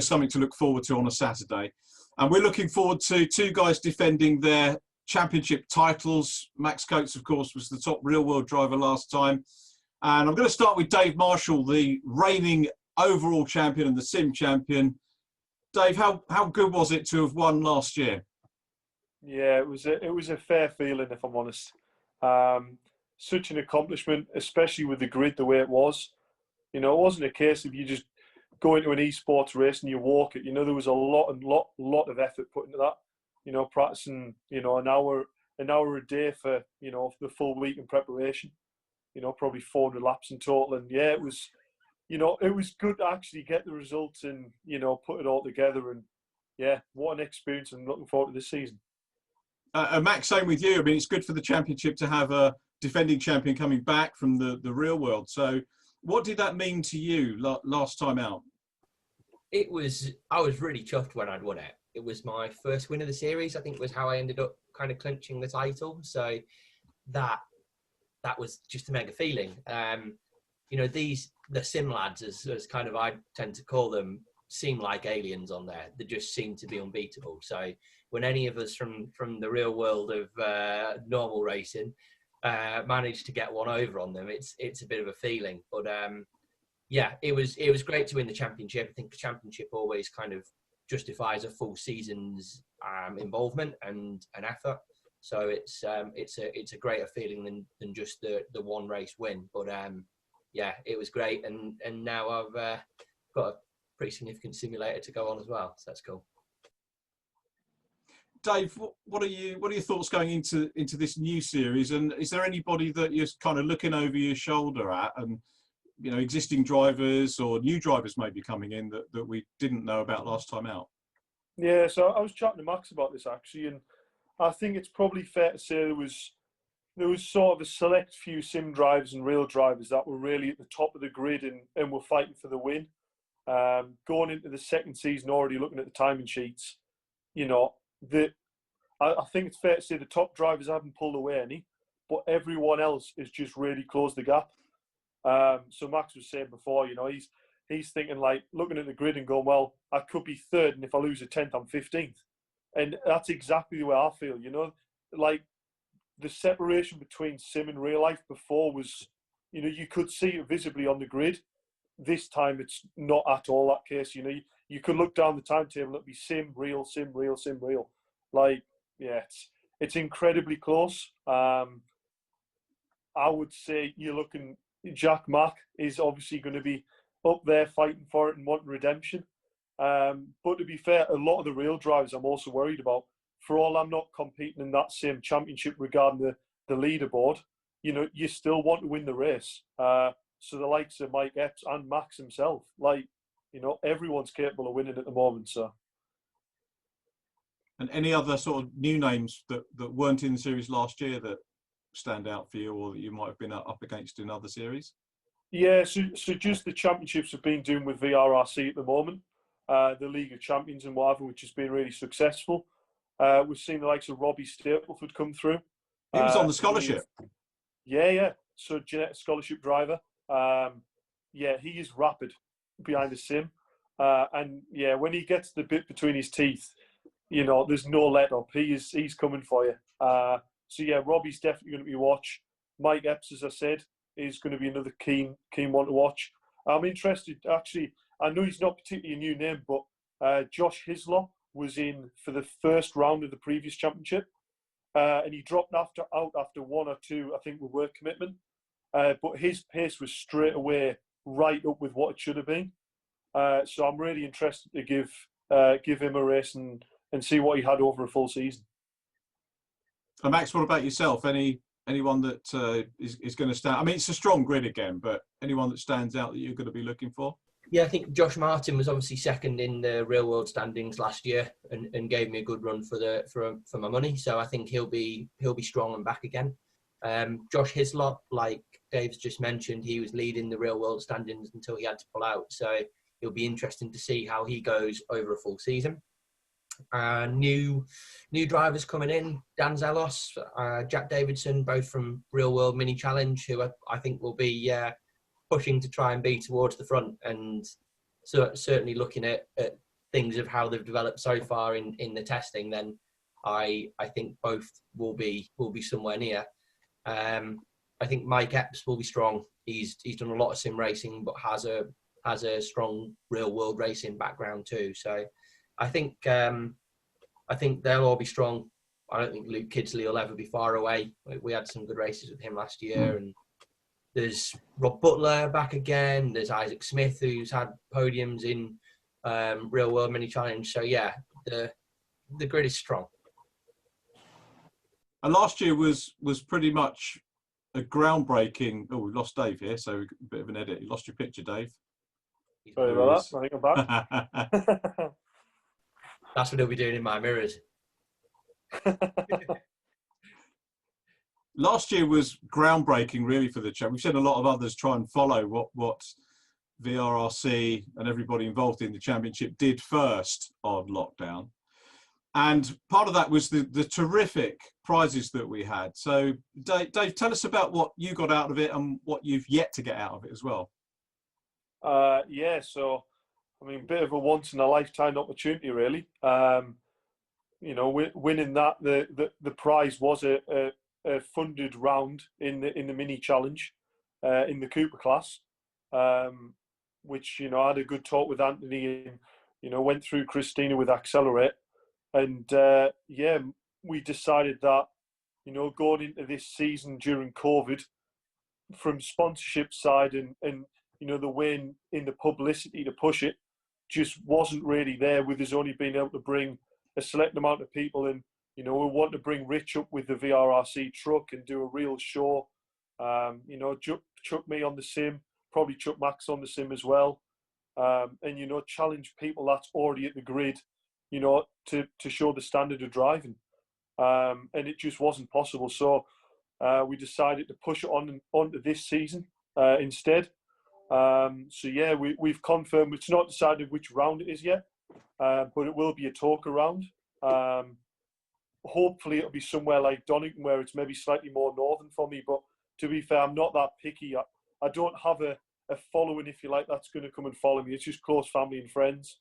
Something to look forward to on a Saturday. And we're looking forward to two guys defending their championship titles. Max Coates, of course, was the top real world driver last time. And I'm going to start with Dave Marshall, the reigning overall champion and the sim champion. Dave, how good was it to have won last year? Yeah, it was a fair feeling, if I'm honest. Such an accomplishment, especially with the grid the way it was. You know, it wasn't a case of you just go into an esports race and you walk it. You know, there was a lot of effort put into that. You know, practicing, you know, an hour a day for, you know, the full week in preparation. You know, probably 400 laps in total. And yeah, it was, you know, it was good to actually get the results and, you know, put it all together. And yeah, what an experience, and looking forward to this season. Max, same with you. I mean, it's good for the championship to have a defending champion coming back from the real world. So what did that mean to you last time out? I was really chuffed when I'd won it. It was my first win of the series. I think was how I ended up kind of clinching the title. So that was just a mega feeling. You know, the sim lads, as kind of I tend to call them, seem like aliens on there. They just seem to be unbeatable. So when any of us from the real world of normal racing manage to get one over on them, it's a bit of a feeling. But yeah, it was great to win the championship. I think the championship always kind of justifies a full season's involvement and effort. So it's a greater feeling than just the one race win. But yeah, it was great, and now I've got a pretty significant simulator to go on as well. So that's cool. Dave, what are your thoughts going into this new series? And is there anybody that you're kind of looking over your shoulder at, and you know, existing drivers or new drivers maybe coming in that we didn't know about last time out? Yeah, so I was chatting to Max about this actually, and I think it's probably fair to say there was sort of a select few sim drivers and real drivers that were really at the top of the grid and were fighting for the win. Going into the second season, already looking at the timing sheets, you know, I think it's fair to say the top drivers haven't pulled away any, but everyone else has just really closed the gap. So Max was saying before, you know, he's thinking like looking at the grid and going, well, I could be third, and if I lose a 10th, I'm 15th. And that's exactly the way I feel, you know, like the separation between sim and real life before was, you know, you could see it visibly on the grid. This time it's not at all that case. You know, you could look down the timetable and it'd be sim, real, sim, real, sim, real. Like, yeah, it's incredibly close. I would say you're looking, Jack Mack is obviously going to be up there fighting for it and wanting redemption. But to be fair, a lot of the real drivers I'm also worried about. For all I'm not competing in that same championship regarding the leaderboard, you know, you still want to win the race. So the likes of Mike Epps and Max himself, like, you know, everyone's capable of winning at the moment. So. And any other sort of new names that weren't in the series last year that stand out for you, or that you might have been up against in other series? Yeah, so just the championships have been doing with VRRC at the moment, the League of Champions and whatever, which has been really successful. We've seen the likes of Robbie Stapleford come through. He was on the scholarship. Yeah. So genetic scholarship driver. Yeah, he is rapid behind the sim. And yeah, when he gets the bit between his teeth, you know, there's no let up. He's coming for you. So yeah, Robbie's definitely going to be watched. Mike Epps, as I said, is going to be another keen one to watch. I'm interested, actually. I know he's not particularly a new name, but Josh Hislop was in for the first round of the previous championship, and he dropped out after one or two, I think, with work commitment. But his pace was straight away right up with what it should have been. So I'm really interested to give him a race and see what he had over a full season. And Max, what about yourself? Anyone that is going to stand? I mean, it's a strong grid again, but anyone that stands out that you're going to be looking for? Yeah, I think Josh Martin was obviously second in the real world standings last year and gave me a good run for my money. So I think he'll be strong and back again. Josh Hislop, like Dave's just mentioned, he was leading the real world standings until he had to pull out. So it'll be interesting to see how he goes over a full season. new drivers coming in, Dan Zelos, Jack Davidson, both from Real World Mini Challenge, who I think will be pushing to try and be towards the front, and so certainly looking at things of how they've developed so far in the testing, then I think both will be somewhere near. I think Mike Epps will be strong. He's done a lot of sim racing, but has a strong real world racing background too. So I think they'll all be strong. I don't think Luke Kidsley will ever be far away. We had some good races with him last year, and there's Rob Butler back again. There's Isaac Smith, who's had podiums in Real World Mini Challenge. So yeah, the grid is strong. And last year was pretty much a groundbreaking. Oh, we lost Dave here, so a bit of an edit. You lost your picture, Dave. Sorry about that. I think I'm back. That's what he'll be doing in my mirrors. Last year was groundbreaking, really, for the champ. We've seen a lot of others try and follow what VRRC and everybody involved in the championship did first on lockdown. And part of that was the terrific prizes that we had. So, Dave, tell us about what you got out of it and what you've yet to get out of it as well. Yeah, so, I mean, bit of a once-in-a-lifetime opportunity, really. You know, winning that, the prize was a funded round in the mini challenge in the Cooper class, which, you know, I had a good talk with Anthony and, you know, went through Christina with Accelerate. And yeah, we decided that, you know, going into this season during COVID, from sponsorship side and you know, the way in the publicity to push it just wasn't really there, with us only being able to bring a select amount of people. And, you know, we want to bring Rich up with the VRRC truck and do a real show. You know, chuck me on the sim, probably chuck Max on the sim as well. And, you know, challenge people that's already at the grid, you know, to show the standard of driving. And it just wasn't possible. So we decided to push it onto this season instead. So yeah, we've confirmed. It's not decided which round it is yet, but it will be a talker round. Hopefully it'll be somewhere like Donington, where it's maybe slightly more northern for me. But to be fair, I'm not that picky. I don't have a following, if you like, that's going to come and follow me. It's just close family and friends.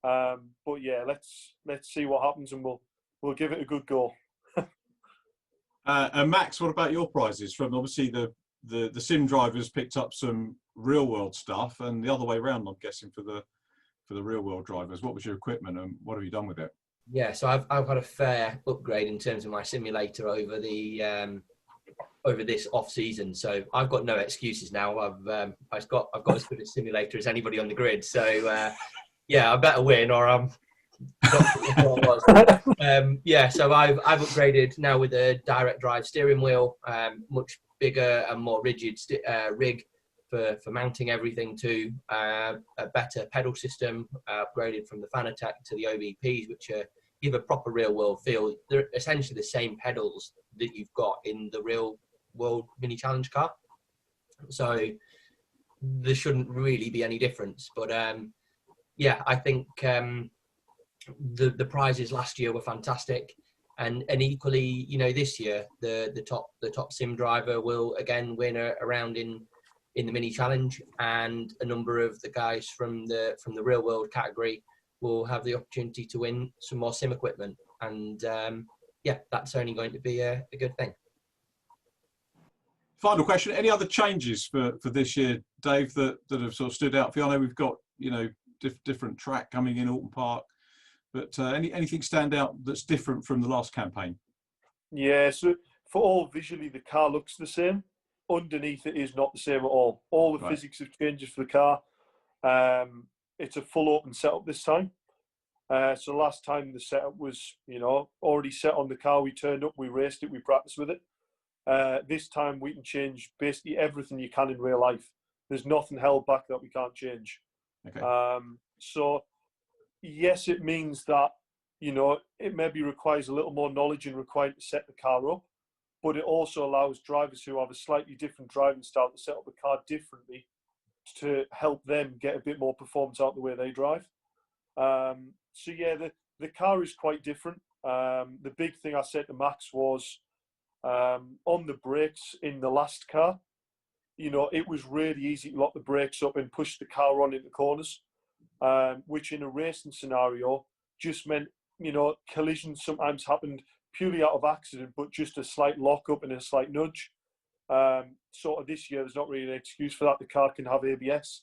But yeah, let's see what happens, and we'll give it a good go. And Max, what about your prizes? From obviously the sim drivers picked up some real world stuff, and the other way around, I'm guessing, for the real world drivers. What was your equipment, and what have you done with it? Yeah, so I've had a fair upgrade in terms of my simulator over the over this off season. So I've got no excuses now. I've got as good a simulator as anybody on the grid. So yeah, I better win, or I'm yeah, so I've upgraded now with a direct drive steering wheel, much bigger and more rigid rig for mounting everything to, a better pedal system, upgraded from the Fanatec to the OVPs, which give a proper real world feel. They're essentially the same pedals that you've got in the real world mini challenge car, so there shouldn't really be any difference. But yeah, I think the prizes last year were fantastic, and equally, you know, this year the top sim driver will again win a round in the mini challenge, and a number of the guys from the real world category will have the opportunity to win some more sim equipment. And yeah, that's only going to be a good thing. Final question: any other changes for this year, Dave, that have sort of stood out for you? I know we've got, you know, different track coming in Alton Park, but anything stand out that's different from the last campaign? Yeah, so for all, visually the car looks the same. Underneath it is not the same at all. All the physics have changed for the car. It's a full open setup this time. So last time the setup was, you know, already set on the car. We turned up, we raced it, we practiced with it. This time we can change basically everything you can in real life. There's nothing held back that we can't change. Okay. So yes, it means that, you know, it maybe requires a little more knowledge and required to set the car up, but it also allows drivers who have a slightly different driving style to set up the car differently to help them get a bit more performance out the way they drive. So yeah, the car is quite different. The big thing I said to Max was on the brakes in the last car, you know, it was really easy to lock the brakes up and push the car on into corners, which in a racing scenario just meant, you know, collisions sometimes happened purely out of accident, but just a slight lock up and a slight nudge. Sort of this year, there's not really an excuse for that. The car can have ABS.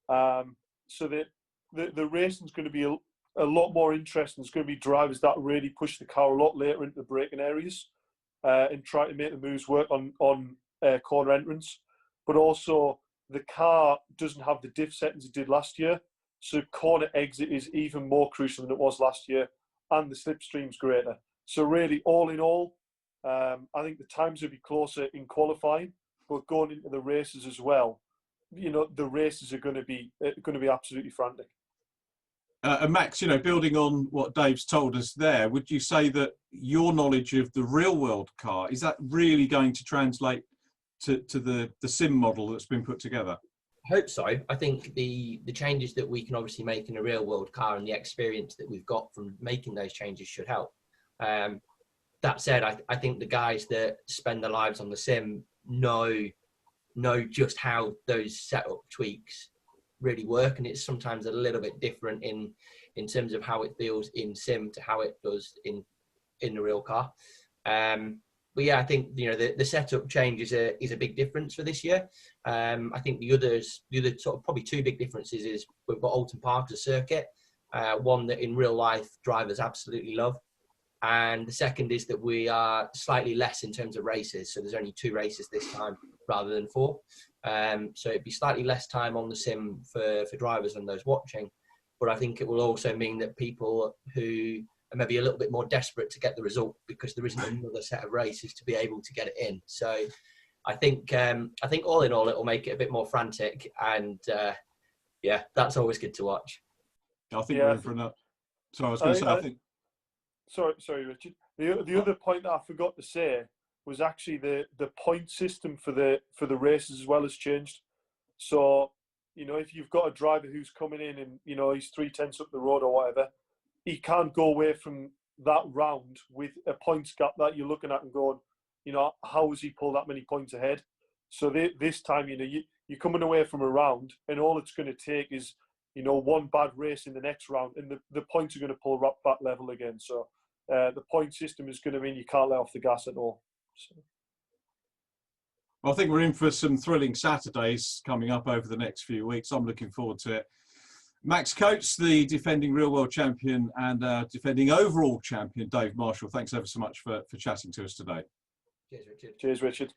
So the racing's going to be a lot more interesting. There's going to be drivers that really push the car a lot later into the braking areas and try to make the moves work on corner entrance. But also, the car doesn't have the diff settings it did last year. So corner exit is even more crucial than it was last year. And the slipstream's greater. So really, all in all, I think the times will be closer in qualifying, but going into the races as well, you know, the races are going to be absolutely frantic. And Max, you know, building on what Dave's told us there, would you say that your knowledge of the real world car, is that really going to translate to the sim model that's been put together? I hope so. I think the changes that we can obviously make in a real world car and the experience that we've got from making those changes should help. That said, I think the guys that spend their lives on the sim know just how those setup tweaks really work, and it's sometimes a little bit different in terms of how it feels in sim to how it does in the real car. But yeah, I think, you know, the setup change is a big difference for this year. I think the other sort of probably two big differences is we've got Alton Park as a circuit, one that in real life drivers absolutely love. And the second is that we are slightly less in terms of races. So there's only 2 races this time rather than 4. So it'd be slightly less time on the sim for drivers and those watching. But I think it will also mean that people who are maybe a little bit more desperate to get the result because there isn't another set of races to be able to get it in. So I think all in all, it'll make it a bit more frantic. And yeah, that's always good to watch. I think we're in for another. So I was going to say, I think. Sorry, Richard. The other point that I forgot to say was actually the point system for the races as well has changed. So, you know, if you've got a driver who's coming in and, you know, he's 3/10 up the road or whatever, he can't go away from that round with a points gap that you're looking at and going, you know, how has he pulled that many points ahead? So this time, you know, you're coming away from a round and all it's going to take is, you know, one bad race in the next round and the points are going to pull right back level again. So the point system is going to mean you can't let off the gas at all. So. Well, I think we're in for some thrilling Saturdays coming up over the next few weeks. I'm looking forward to it. Max Coates, the defending real world champion and defending overall champion, Dave Marshall, thanks ever so much for chatting to us today. Cheers, Richard. Cheers, Richard.